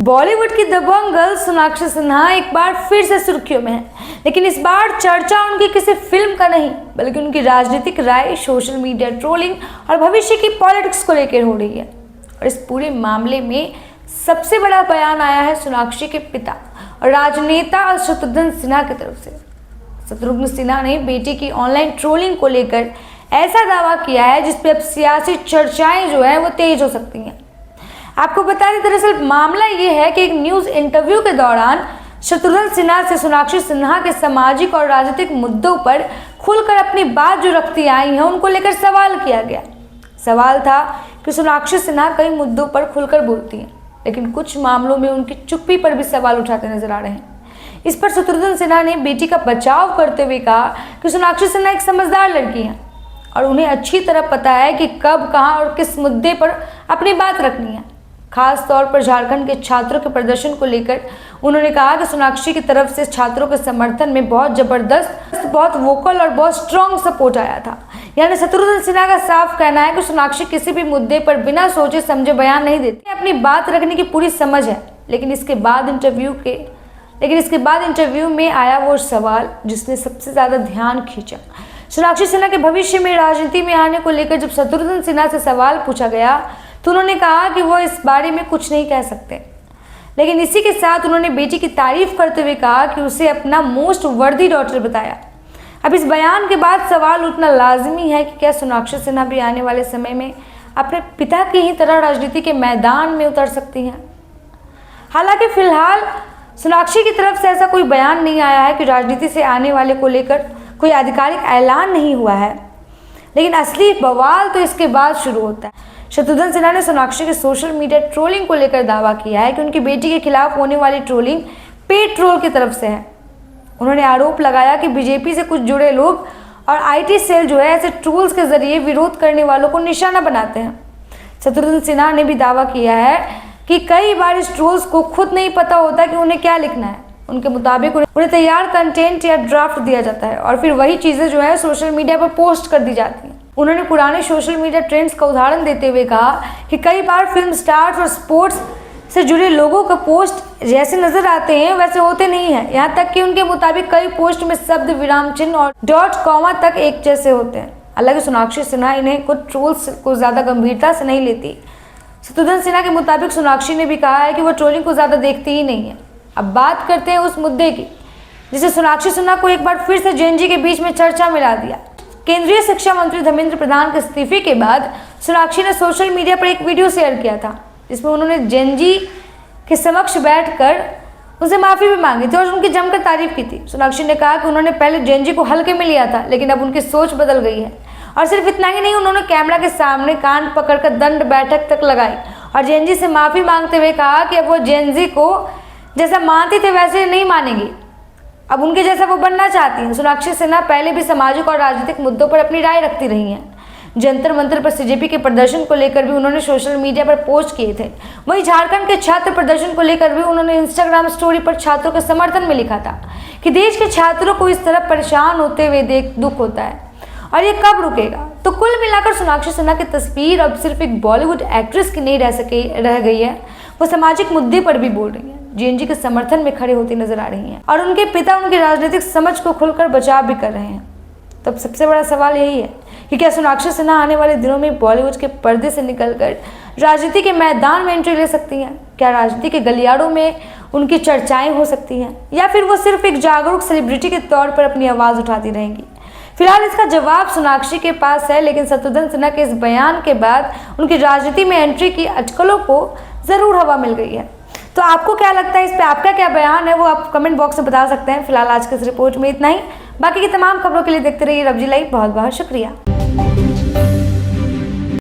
बॉलीवुड की दबंग गर्ल सोनाक्षी सिन्हा एक बार फिर से सुर्खियों में है, लेकिन इस बार चर्चा उनकी किसी फिल्म का नहीं बल्कि उनकी राजनीतिक राय, सोशल मीडिया ट्रोलिंग और भविष्य की पॉलिटिक्स को लेकर हो रही है। और इस पूरे मामले में सबसे बड़ा बयान आया है सोनाक्षी के पिता और राजनेता शत्रुघ्न सिन्हा की तरफ से। शत्रुघ्न सिन्हा ने बेटी की ऑनलाइन ट्रोलिंग को लेकर ऐसा दावा किया है जिसपे अब सियासी चर्चाएं जो है वो तेज हो सकती हैं। आपको बता दें, दरअसल मामला ये है कि एक न्यूज़ इंटरव्यू के दौरान शत्रुघ्न सिन्हा से सोनाक्षी सिन्हा के सामाजिक और राजनीतिक मुद्दों पर खुलकर अपनी बात जो रखती आई हैं उनको लेकर सवाल किया गया। सवाल था कि सोनाक्षी सिन्हा कई मुद्दों पर खुलकर बोलती हैं, लेकिन कुछ मामलों में उनकी चुप्पी पर भी सवाल उठाते नजर आ रहे हैं। इस पर शत्रुघ्न सिन्हा ने बेटी का बचाव करते हुए कहा कि सोनाक्षी सिन्हा एक समझदार लड़की है और उन्हें अच्छी तरह पता है कि कब, कहां और किस मुद्दे पर अपनी बात रखनी है। खास तौर पर झारखंड के छात्रों के प्रदर्शन को लेकर उन्होंने कहा कि सोनाक्षी की तरफ से छात्रों के समर्थन में बहुत जबरदस्त, बहुत वोकल और बहुत स्ट्रॉन्ग सपोर्ट आया था। यानी शत्रुघ्न सिन्हा का साफ कहना है कि सोनाक्षी किसी भी मुद्दे पर बिना सोचे समझे बयान नहीं देती, अपनी बात रखने की पूरी समझ है। लेकिन इसके बाद इंटरव्यू में आया वो सवाल जिसने सबसे ज्यादा ध्यान खींचा। सोनाक्षी सिन्हा के भविष्य में राजनीति में आने को लेकर जब शत्रुघ्न सिन्हा से सवाल पूछा गया तो उन्होंने कहा कि वो इस बारे में कुछ नहीं कह सकते, लेकिन इसी के साथ उन्होंने बेटी की तारीफ करते हुए कहा कि उसे अपना मोस्ट वर्दी डॉटर बताया। अब इस बयान के बाद सवाल उठना लाजमी है कि क्या सोनाक्षी सिन्हा भी आने वाले समय में अपने पिता की ही तरह राजनीति के मैदान में उतर सकती हैं। हालांकि फिलहाल सोनाक्षी की तरफ से ऐसा कोई बयान नहीं आया है कि राजनीति से आने वाले को लेकर कोई आधिकारिक ऐलान नहीं हुआ है, लेकिन असली बवाल तो इसके बाद शुरू होता है। शत्रुघ्न सिन्हा ने सोनाक्षी के सोशल मीडिया ट्रोलिंग को लेकर दावा किया है कि उनकी बेटी के खिलाफ होने वाली ट्रोलिंग पेड ट्रोल की तरफ से है। उन्होंने आरोप लगाया कि बीजेपी से कुछ जुड़े लोग और आईटी सेल जो है ऐसे ट्रोल्स के जरिए विरोध करने वालों को निशाना बनाते हैं। शत्रुघ्न सिन्हा ने भी दावा किया है कि कई बार इस ट्रोल्स को खुद नहीं पता होता कि उन्हें क्या लिखना है। उनके मुताबिक उन्हें तैयार कंटेंट या ड्राफ्ट दिया जाता है और फिर वही चीज़ें जो है सोशल मीडिया पर पोस्ट कर दी जाती हैं। उन्होंने पुराने सोशल मीडिया ट्रेंड्स का उदाहरण देते हुए कहा कि कई बार फिल्म स्टार्स और स्पोर्ट्स से जुड़े लोगों का पोस्ट जैसे नजर आते हैं वैसे होते नहीं हैं। यहाँ तक कि उनके मुताबिक कई पोस्ट में शब्द, विराम चिन्ह और डॉट, कॉमा तक एक जैसे होते हैं। हालांकि सोनाक्षी सिन्हा इन्हें कुछ ट्रोल्स को ज़्यादा गंभीरता से नहीं लेती। शत्रुघ्न सिन्हा के मुताबिक सोनाक्षी ने भी कहा है कि वो ट्रोलिंग को ज़्यादा देखती ही नहीं है। अब बात करते हैं उस मुद्दे की जिसे सोनाक्षी सिन्हा को एक बार फिर से जेएनजी के बीच में चर्चा में ला दिया। केंद्रीय शिक्षा मंत्री धर्मेंद्र प्रधान के इस्तीफे के बाद सोनाक्षी ने सोशल मीडिया पर एक वीडियो शेयर किया था जिसमें उन्होंने जेएनजी के समक्ष बैठकर उनसे माफ़ी भी मांगी थी और उनकी जमकर तारीफ की थी। सोनाक्षी ने कहा कि उन्होंने पहले जेएनजी को हल्के में लिया था, लेकिन अब उनकी सोच बदल गई है। और सिर्फ इतना ही नहीं, उन्होंने कैमरा के सामने कान पकड़कर दंड बैठक तक लगाई और जेएनजी से माफ़ी मांगते हुए कहा कि अब वो जेएनजी को जैसा मानते थे वैसे नहीं मानेंगी, अब उनके जैसा वो बनना चाहती हैं। सोनाक्षी सिन्हा पहले भी सामाजिक और राजनीतिक मुद्दों पर अपनी राय रखती रही हैं। जंतर मंतर पर सीजेपी के प्रदर्शन को लेकर भी उन्होंने सोशल मीडिया पर पोस्ट किए थे। वहीं झारखंड के छात्र प्रदर्शन को लेकर भी उन्होंने इंस्टाग्राम स्टोरी पर छात्रों के समर्थन में लिखा था कि देश के छात्रों को इस तरह परेशान होते हुए देख दुख होता है और ये कब रुकेगा। तो कुल मिलाकर सोनाक्षी सिन्हा की तस्वीर अब सिर्फ एक बॉलीवुड एक्ट्रेस की नहीं रह गई है, वो सामाजिक मुद्दे पर भी बोल रही है, जेएनजी के समर्थन में खड़े होती नजर आ रही हैं और उनके पिता उनकी राजनीतिक समझ को खुलकर बचाव भी कर रहे हैं। तब सबसे बड़ा सवाल यही है कि क्या सोनाक्षी सिन्हा आने वाले दिनों में बॉलीवुड के पर्दे से निकलकर राजनीति के मैदान में एंट्री ले सकती हैं? क्या राजनीति के गलियारों में उनकी चर्चाएं हो सकती हैं या फिर वो सिर्फ एक जागरूक सेलिब्रिटी के तौर पर अपनी आवाज़ उठाती रहेंगी? फिलहाल इसका जवाब सोनाक्षी के पास है, लेकिन शत्रुघ्न सिन्हा के इस बयान के बाद उनकी राजनीति में एंट्री की अटकलों को ज़रूर हवा मिल गई है। तो आपको क्या लगता है, इस पे आपका क्या बयान है वो आप कमेंट बॉक्स में बता सकते हैं। फिलहाल आज के इस रिपोर्ट में इतना ही। बाकी की तमाम खबरों के लिए देखते रहिए रवजी लाइव। बहुत बहुत शुक्रिया।